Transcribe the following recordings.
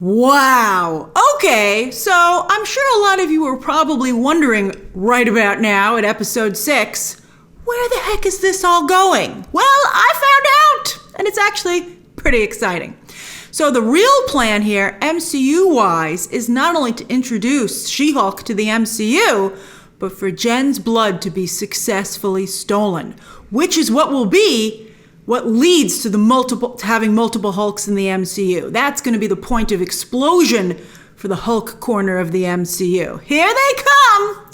Wow. Okay, so I'm sure a lot of you are probably wondering right about now at episode 6, where the heck is this all going? Well, I found out, and it's actually pretty exciting. So the real plan here, MCU-wise, is not only to introduce She-Hulk to the MCU, but for Jen's blood to be successfully stolen, which is what leads to having multiple Hulks in the MCU. That's going to be the point of explosion for the Hulk corner of the MCU. Here they come!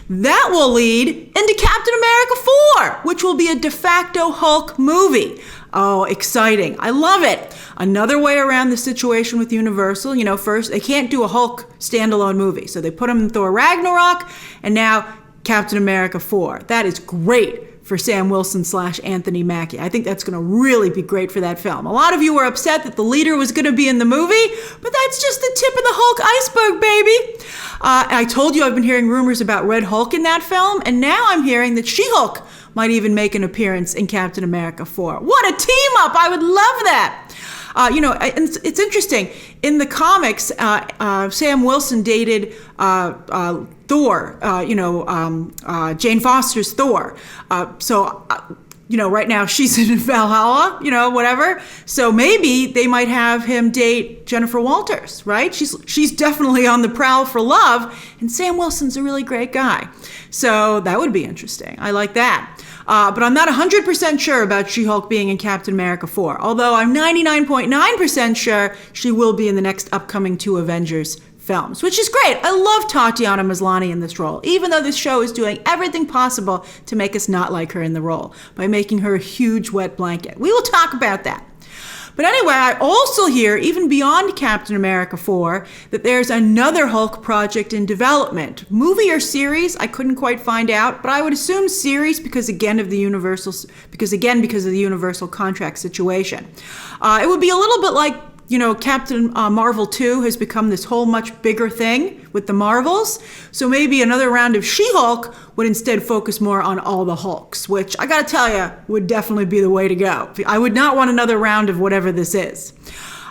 That will lead into Captain America 4, which will be a de facto Hulk movie. Oh, exciting. I love it. Another way around the situation with Universal. First, they can't do a Hulk standalone movie, so they put him in Thor Ragnarok, and now Captain America 4. That is great for Sam Wilson / Anthony Mackie. I think that's going to really be great for that film. A lot of you were upset that the leader was going to be in the movie, but that's just the tip of the Hulk iceberg, baby. I told you I've been hearing rumors about Red Hulk in that film, and now I'm hearing that She-Hulk might even make an appearance in Captain America 4. What a team up! I would love that. It's interesting. In the comics, Sam Wilson dated Thor, Jane Foster's Thor. Right now she's in Valhalla, whatever. So maybe they might have him date Jennifer Walters, right? She's definitely on the prowl for love, and Sam Wilson's a really great guy. So that would be interesting. I like that. But I'm not 100% sure about She-Hulk being in Captain America 4, although I'm 99.9% sure she will be in the next upcoming 2 Avengers films, which is great. I love Tatiana Maslany in this role, even though this show is doing everything possible to make us not like her in the role by making her a huge wet blanket. We will talk about that. But anyway, I also hear, even beyond Captain America 4, that there's another Hulk project in development. Movie or series, I couldn't quite find out, but I would assume series because of the Universal contract situation. It would be a little bit like, Captain Marvel 2 has become this whole much bigger thing with the Marvels. So maybe another round of She-Hulk would instead focus more on all the Hulks, which I gotta tell you, would definitely be the way to go. I would not want another round of whatever this is.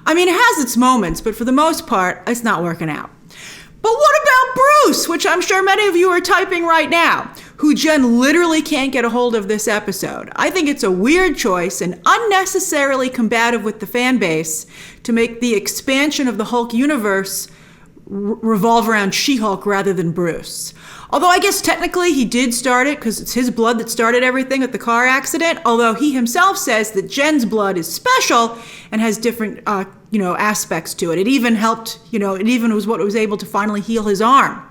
I mean, it has its moments, but for the most part, it's not working out. But what about Bruce, which I'm sure many of you are typing right now, who Jen literally can't get a hold of this episode? I think it's a weird choice and unnecessarily combative with the fan base to make the expansion of the Hulk universe revolve around She-Hulk rather than Bruce. Although I guess technically he did start it because it's his blood that started everything with the car accident, although he himself says that Jen's blood is special and has different aspects to it. It even helped, it even was what was able to finally heal his arm.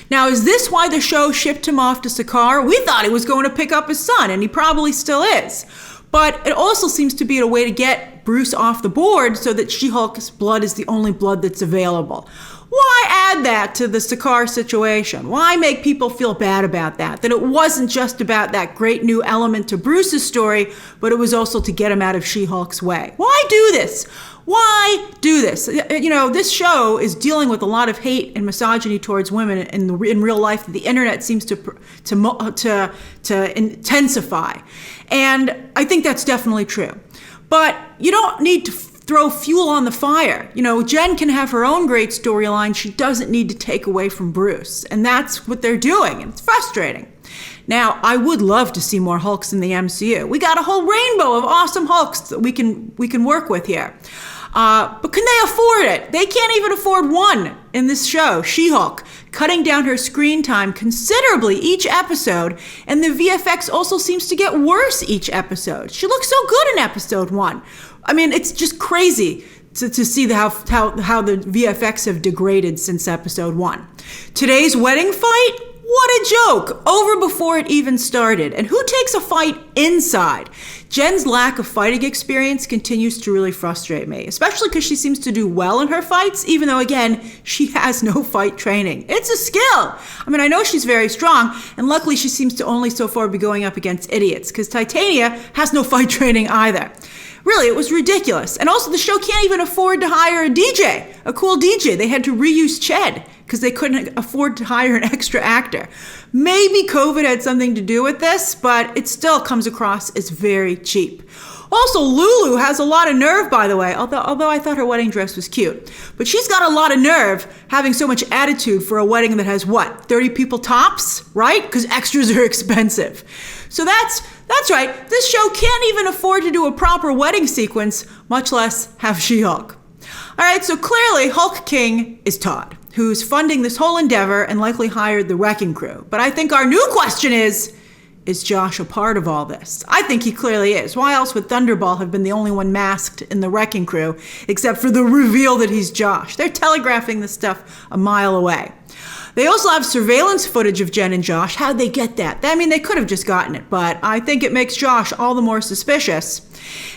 Now, is this why the show shipped him off to Sakaar? We thought he was going to pick up his son, and he probably still is. But it also seems to be a way to get Bruce off the board so that She-Hulk's blood is the only blood that's available. Why add that to the Sakaar situation? Why make people feel bad about that? That it wasn't just about that great new element to Bruce's story, but it was also to get him out of She-Hulk's way. Why do this? Why do this? This show is dealing with a lot of hate and misogyny towards women in real life that the internet seems to intensify. And I think that's definitely true. But you don't need to throw fuel on the fire. Jen can have her own great storyline. She doesn't need to take away from Bruce. And that's what they're doing. And it's frustrating. Now, I would love to see more Hulks in the MCU. We got a whole rainbow of awesome Hulks that we can work with here. But can they afford it? They can't even afford one in this show, She-Hulk, cutting down her screen time considerably each episode, and the VFX also seems to get worse each episode. She looks so good in episode 1. I mean, it's just crazy to see how the VFX have degraded since episode 1. Today's wedding fight? What a joke! Over before it even started. And who takes a fight inside? Jen's lack of fighting experience continues to really frustrate me, especially because she seems to do well in her fights, even though, again, she has no fight training. It's a skill. I mean, I know she's very strong, and luckily she seems to only so far be going up against idiots, because Titania has no fight training either. Really, it was ridiculous. And also, the show can't even afford to hire a DJ, a cool DJ. They had to reuse Ched because they couldn't afford to hire an extra actor. Maybe COVID had something to do with this, but it still comes across as very cheap. Also, Lulu has a lot of nerve, by the way, although I thought her wedding dress was cute. But she's got a lot of nerve having so much attitude for a wedding that has, 30 people tops, right? Because extras are expensive. So that's right. This show can't even afford to do a proper wedding sequence, much less have She-Hulk. All right, so clearly Hulk King is Todd, who's funding this whole endeavor and likely hired the wrecking crew. But I think our new question is Josh a part of all this? I think he clearly is. Why else would Thunderball have been the only one masked in the wrecking crew, except for the reveal that he's Josh? They're telegraphing this stuff a mile away. They also have surveillance footage of Jen and Josh. How'd they get that? I mean, they could have just gotten it, but I think it makes Josh all the more suspicious.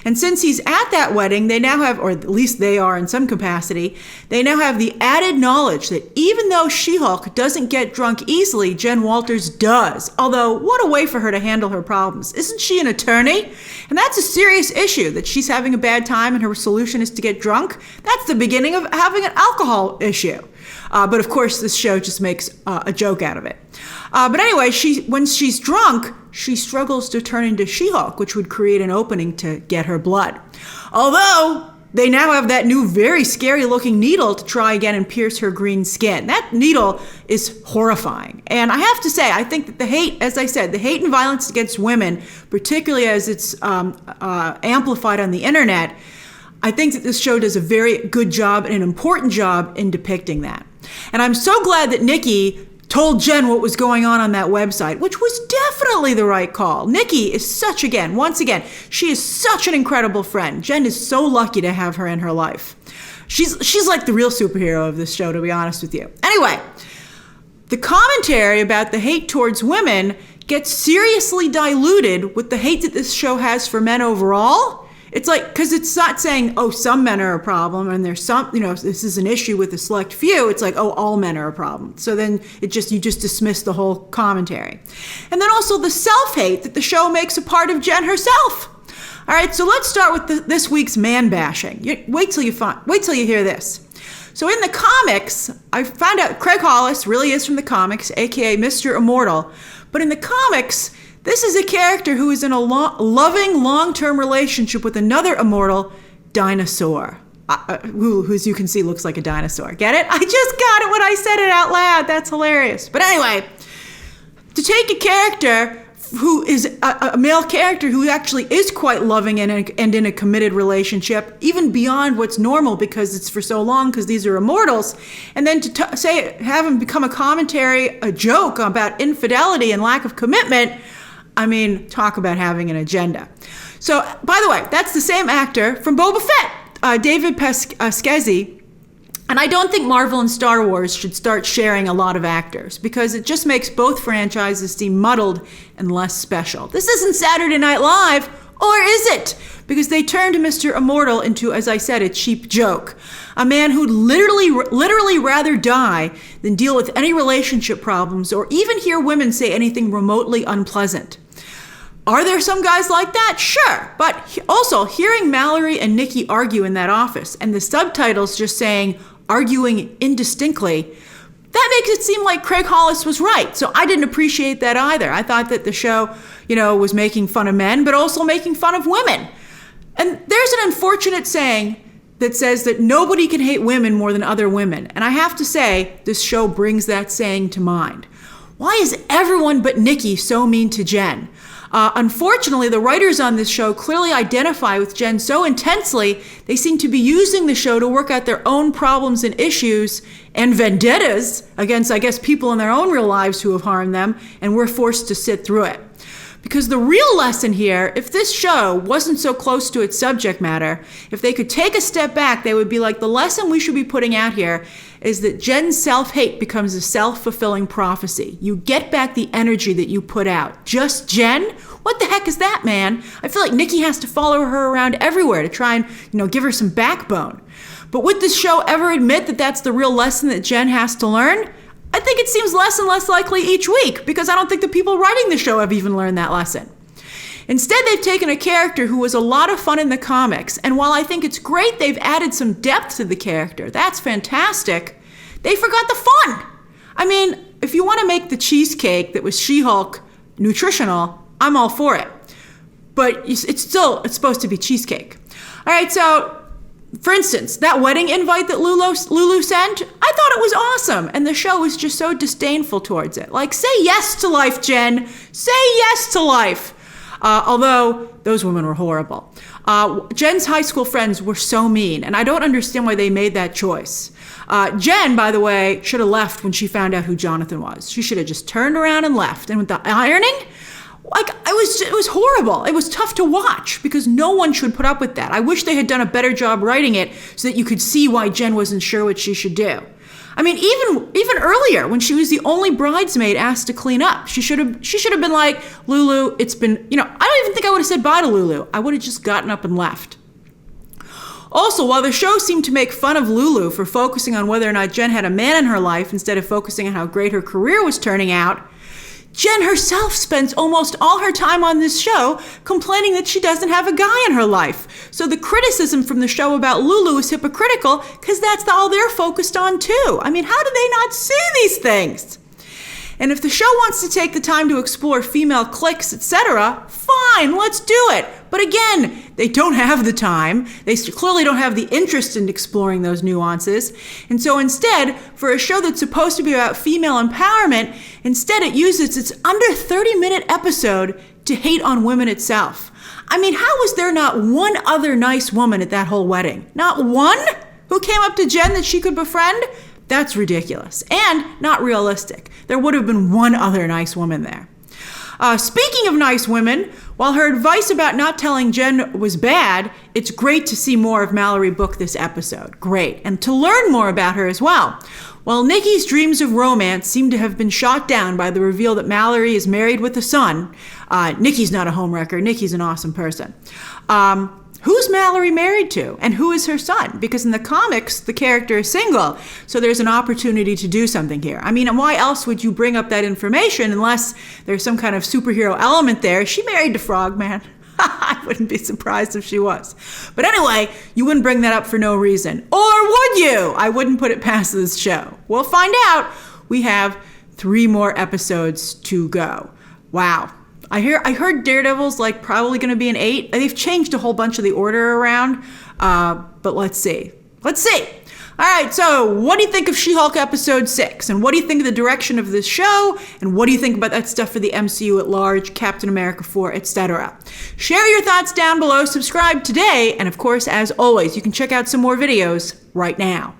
And since he's at that wedding, they now have, or at least they are in some capacity, they now have the added knowledge that even though She-Hulk doesn't get drunk easily, Jen Walters does. Although, what a way for her to handle her problems. Isn't she an attorney? And that's a serious issue, that she's having a bad time and her solution is to get drunk. That's the beginning of having an alcohol issue. But of course, this show just makes a joke out of it. But anyway, when she's drunk, she struggles to turn into She-Hulk, which would create an opening to get her blood. Although, they now have that new, very scary-looking needle to try again and pierce her green skin. That needle is horrifying. And I have to say, I think that the hate, as I said, the hate and violence against women, particularly as it's amplified on the internet, I think that this show does a very good job and an important job in depicting that. And I'm so glad that Nikki told Jen what was going on that website, which was definitely the right call. Nikki is once again, she is such an incredible friend. Jen is so lucky to have her in her life. She's like the real superhero of this show, to be honest with you. Anyway, the commentary about the hate towards women gets seriously diluted with the hate that this show has for men overall. It's like, because it's not saying, some men are a problem and there's some, this is an issue with a select few. It's like, all men are a problem. So then you just dismiss the whole commentary. And then also the self-hate that the show makes a part of Jen herself. All right, so let's start with this week's man bashing. Wait till you hear this. So in the comics, I found out Craig Hollis really is from the comics, aka Mr. Immortal. But in the comics, this is a character who is in a loving, long-term relationship with another immortal dinosaur, who, as you can see, looks like a dinosaur. Get it? I just got it when I said it out loud. That's hilarious. But anyway, to take a character who is a male character who actually is quite loving and in a committed relationship, even beyond what's normal because it's for so long, because these are immortals, and then to have him become a commentary, a joke about infidelity and lack of commitment. I mean, talk about having an agenda. So, by the way, that's the same actor from Boba Fett, David Pasquesi. And I don't think Marvel and Star Wars should start sharing a lot of actors because it just makes both franchises seem muddled and less special. This isn't Saturday Night Live, or is it? Because they turned Mr. Immortal into, as I said, a cheap joke. A man who'd literally rather die than deal with any relationship problems or even hear women say anything remotely unpleasant. Are there some guys like that? Sure. But also, hearing Mallory and Nikki argue in that office and the subtitles just saying, arguing indistinctly, that makes it seem like Craig Hollis was right. So I didn't appreciate that either. I thought that the show, was making fun of men, but also making fun of women. And there's an unfortunate saying that says that nobody can hate women more than other women. And I have to say, this show brings that saying to mind. Why is everyone but Nikki so mean to Jen? Unfortunately, the writers on this show clearly identify with Jen so intensely, they seem to be using the show to work out their own problems and issues and vendettas against, I guess, people in their own real lives who have harmed them, and we're forced to sit through it. Because the real lesson here, if this show wasn't so close to its subject matter, if they could take a step back, they would be like, the lesson we should be putting out here is that Jen's self-hate becomes a self-fulfilling prophecy. You get back the energy that you put out. Just Jen? What the heck is that, man? I feel like Nikki has to follow her around everywhere to try and, give her some backbone. But would this show ever admit that that's the real lesson that Jen has to learn? I think it seems less and less likely each week because I don't think the people writing the show have even learned that lesson. Instead, they've taken a character who was a lot of fun in the comics, and while I think it's great they've added some depth to the character, that's fantastic, They forgot the fun. I mean, if you want to make the cheesecake that was She-Hulk nutritional, I'm all for it. But it's supposed to be cheesecake. All right, so for instance, that wedding invite that Lulu sent, I thought it was awesome. And the show was just so disdainful towards it. Like, say yes to life, Jen. Say yes to life. Although those women were horrible. Jen's high school friends were so mean, and I don't understand why they made that choice. Jen, by the way, should have left when she found out who Jonathan was. She should have just turned around and left. And with the ironing, like, it was horrible. It was tough to watch because no one should put up with that. I wish they had done a better job writing it so that you could see why Jen wasn't sure what she should do. I mean, even earlier when she was the only bridesmaid asked to clean up, she should have been like, Lulu, it's been, I don't even think I would have said bye to Lulu. I would have just gotten up and left. Also, while the show seemed to make fun of Lulu for focusing on whether or not Jen had a man in her life instead of focusing on how great her career was turning out, Jen herself spends almost all her time on this show complaining that she doesn't have a guy in her life. So the criticism from the show about Lulu is hypocritical because that's all they're focused on too. I mean, how do they not see these things? And if the show wants to take the time to explore female cliques, etc., fine, let's do it. But again, they don't have the time. They clearly don't have the interest in exploring those nuances. And so instead, for a show that's supposed to be about female empowerment, instead it uses its under 30-minute episode to hate on women itself. I mean, how was there not one other nice woman at that whole wedding? Not one who came up to Jen that she could befriend? That's ridiculous and not realistic. There would have been one other nice woman there. Speaking of nice women, while her advice about not telling Jen was bad, it's great to see more of Mallory Book this episode. Great. And to learn more about her as well. While Nikki's dreams of romance seem to have been shot down by the reveal that Mallory is married with a son, Nikki's not a homewrecker. Nikki's an awesome person. Who's Mallory married to and who is her son? Because in the comics, the character is single. So there's an opportunity to do something here. I mean, and why else would you bring up that information unless there's some kind of superhero element there? Is she married to Frogman? I wouldn't be surprised if she was. But anyway, you wouldn't bring that up for no reason. Or would you? I wouldn't put it past this show. We'll find out. We have 3 more episodes to go. Wow. I heard Daredevil's like probably going to be an 8. They've changed a whole bunch of the order around, but let's see. Let's see. All right, so what do you think of She-Hulk episode 6? And what do you think of the direction of this show? And what do you think about that stuff for the MCU at large, Captain America 4, etc.? Share your thoughts down below, subscribe today, and of course, as always, you can check out some more videos right now.